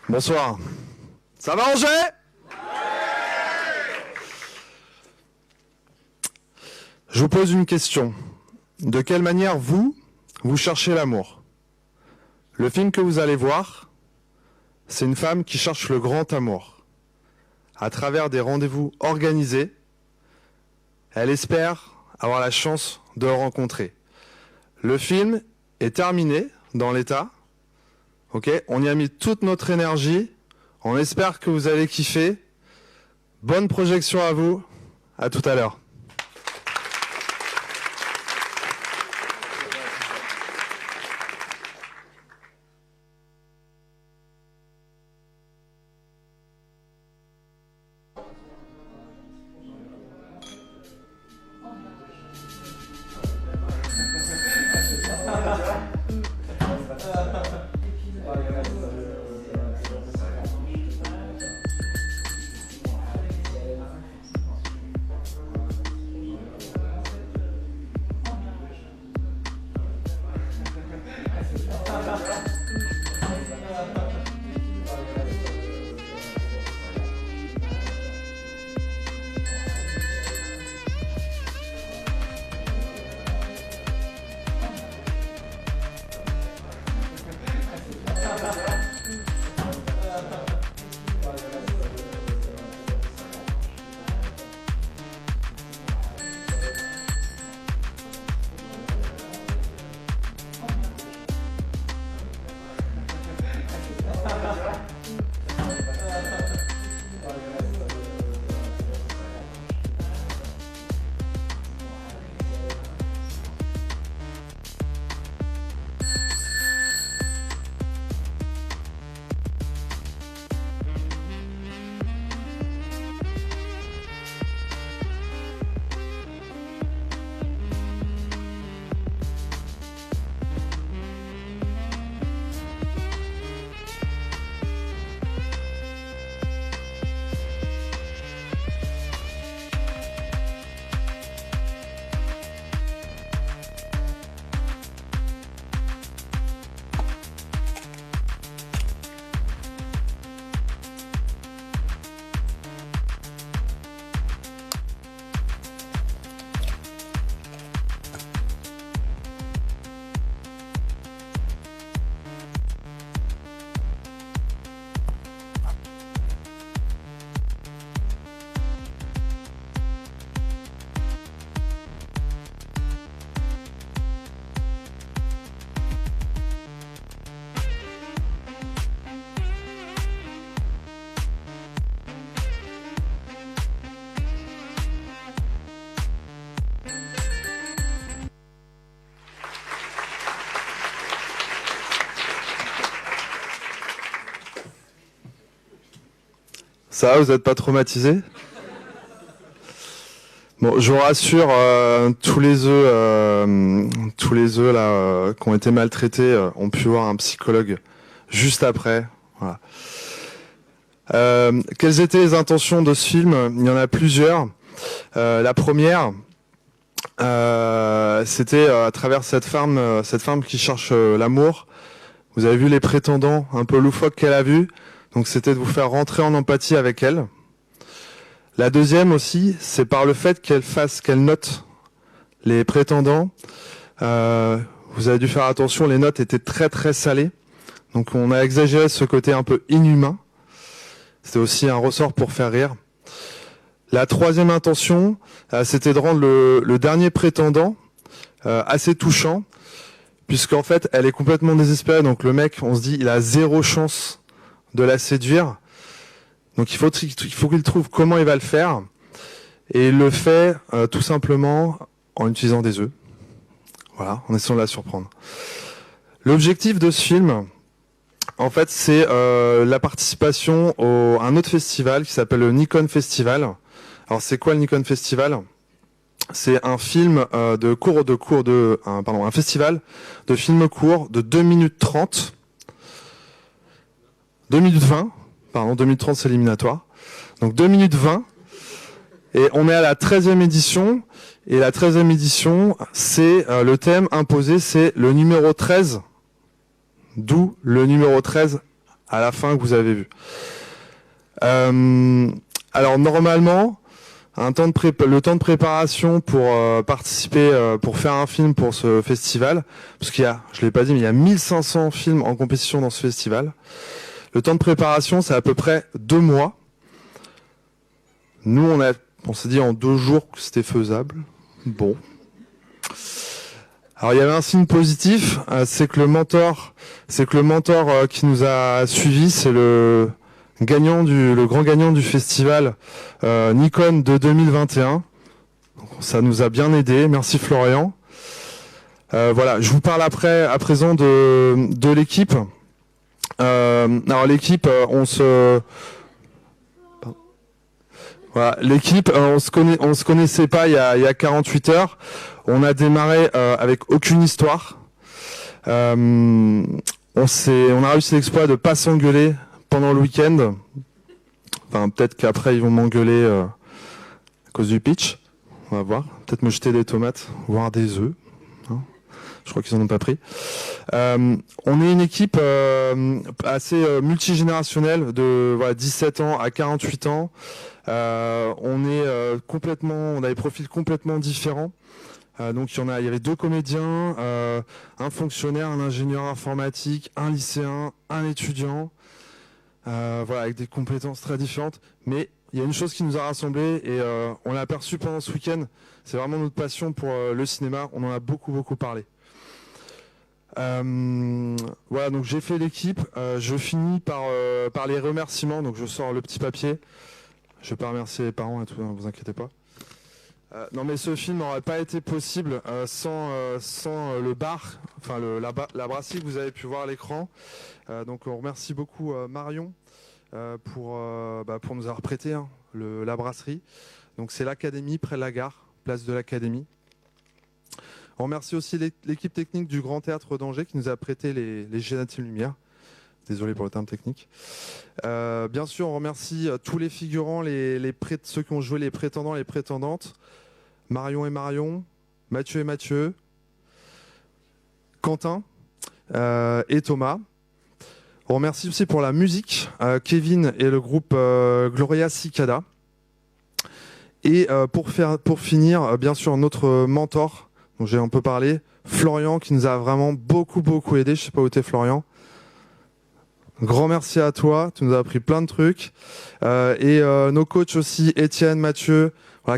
Bonsoir. Ça va, Angers? Je vous pose une question. De quelle manière vous cherchez l'amour? Le film que vous allez voir, c'est une femme qui cherche le grand amour. À travers des rendez-vous organisés, elle espère avoir la chance de le rencontrer. Le film est terminé dans l'état. Ok, on y a mis toute notre énergie. On espère que vous allez kiffer. Bonne projection à vous. À tout à l'heure. Ça va, vous n'êtes pas traumatisés? Bon, je vous rassure, tous les œufs là qui ont été maltraités ont pu voir un psychologue juste après. Voilà. Quelles étaient les intentions de ce film? Il y en a plusieurs. La première, c'était à travers cette femme qui cherche l'amour. Vous avez vu les prétendants un peu loufoques qu'elle a vus. Donc c'était de vous faire rentrer en empathie avec elle. La deuxième aussi, c'est par le fait qu'elle note les prétendants. Vous avez dû faire attention, les notes étaient très très salées. Donc on a exagéré ce côté un peu inhumain. C'était aussi un ressort pour faire rire. La troisième intention, c'était de rendre le dernier prétendant assez touchant, puisqu'en fait elle est complètement désespérée. Donc le mec, on se dit, il a zéro chance de la séduire. Donc il faut qu'il trouve comment il va le faire. Et il le fait tout simplement en utilisant des œufs. Voilà, en essayant de la surprendre. L'objectif de ce film, en fait, c'est la participation à un autre festival qui s'appelle le Nikon Festival. Alors c'est quoi le Nikon Festival? C'est un film un festival de films courts de 2 minutes 30. 2 minutes 20, pardon, 2 minutes 30 c'est éliminatoire. Donc 2 minutes 20. Et on est à la 13e édition. Et la 13e édition, c'est le thème imposé, c'est le numéro 13. D'où le numéro 13 à la fin que vous avez vu. Alors normalement, le temps de préparation pour participer, pour faire un film pour ce festival, parce je l'ai pas dit, mais il y a 1500 films en compétition dans ce festival. Le temps de préparation, c'est à peu près 2 mois. Nous, on s'est dit en 2 jours que c'était faisable. Bon. Alors il y avait un signe positif, c'est que le mentor qui nous a suivis, c'est le grand gagnant du festival Nikon de 2021. Donc, ça nous a bien aidé. Merci Florian. Voilà, je vous parle à présent de l'équipe. Alors l'équipe, voilà, l'équipe, on se connaissait pas il y a 48 heures. On a démarré avec aucune histoire. On a réussi l'exploit de pas s'engueuler pendant le week-end. Enfin, peut-être qu'après ils vont m'engueuler à cause du pitch. On va voir. Peut-être me jeter des tomates, voire des œufs. Hein, je crois qu'ils en ont pas pris. On est une équipe assez multigénérationnelle de 17 ans à 48 ans. On a des profils complètement différents. Donc il y avait 2 comédiens, un fonctionnaire, un ingénieur informatique, un lycéen, un étudiant, avec des compétences très différentes. Mais il y a une chose qui nous a rassemblés et on l'a aperçu pendant ce week-end. C'est vraiment notre passion pour le cinéma. On en a beaucoup parlé. Voilà, donc j'ai fait l'équipe. Je finis par les remerciements. Donc je sors le petit papier. Je vais pas remercier les parents et tout, ne vous inquiétez pas. Non mais ce film n'aurait pas été possible sans le bar, enfin la brasserie que vous avez pu voir à l'écran. Donc on remercie beaucoup Marion pour nous avoir prêté la brasserie. Donc c'est l'Académie près de la gare, place de l'Académie. On remercie aussi l'équipe technique du Grand Théâtre d'Angers qui nous a prêté les génétiques lumière. Désolé pour le terme technique. Bien sûr, on remercie tous les figurants, ceux qui ont joué les prétendants, les prétendantes. Marion et Marion, Mathieu et Mathieu, Quentin et Thomas. On remercie aussi pour la musique Kevin et le groupe Gloria Cicada. Et pour finir, bien sûr, notre mentor, dont j'ai un peu parlé, Florian, qui nous a vraiment beaucoup aidé. Je sais pas où t'es, Florian. Grand merci à toi, tu nous as appris plein de trucs. Et nos coachs aussi, Étienne, Mathieu,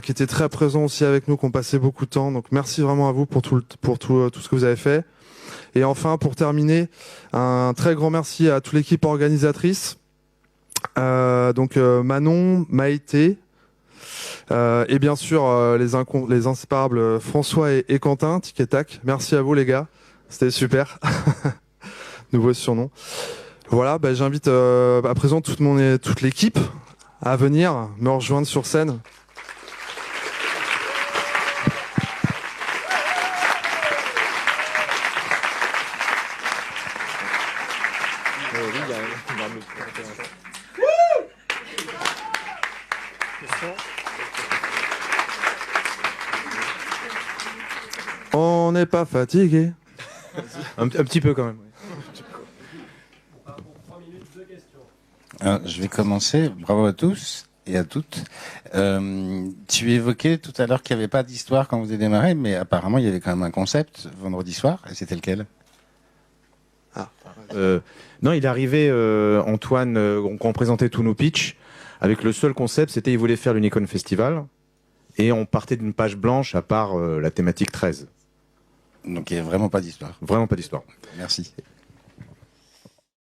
qui étaient très présents aussi avec nous, qui ont passé beaucoup de temps. Donc merci vraiment à vous pour tout ce que vous avez fait. Et enfin, pour terminer, un très grand merci à toute l'équipe organisatrice. Manon, Maïté, et bien sûr les inséparables François et Quentin, Tic et Tac. Merci à vous les gars, c'était super. Nouveau surnom. Voilà, j'invite à présent toute l'équipe à venir me rejoindre sur scène. On n'est pas fatigué. Un petit peu quand même. Alors, je vais commencer. Bravo à tous et à toutes. Tu évoquais tout à l'heure qu'il n'y avait pas d'histoire quand vous avez démarré, mais apparemment il y avait quand même un concept vendredi soir. Et c'était lequel ? Non, il est arrivé, Antoine, quand on présentait tous nos pitchs, avec le seul concept, c'était il voulait faire l'Unicon Festival, et on partait d'une page blanche à part la thématique 13. Donc il n'y a vraiment pas d'histoire. Vraiment pas d'histoire. Merci.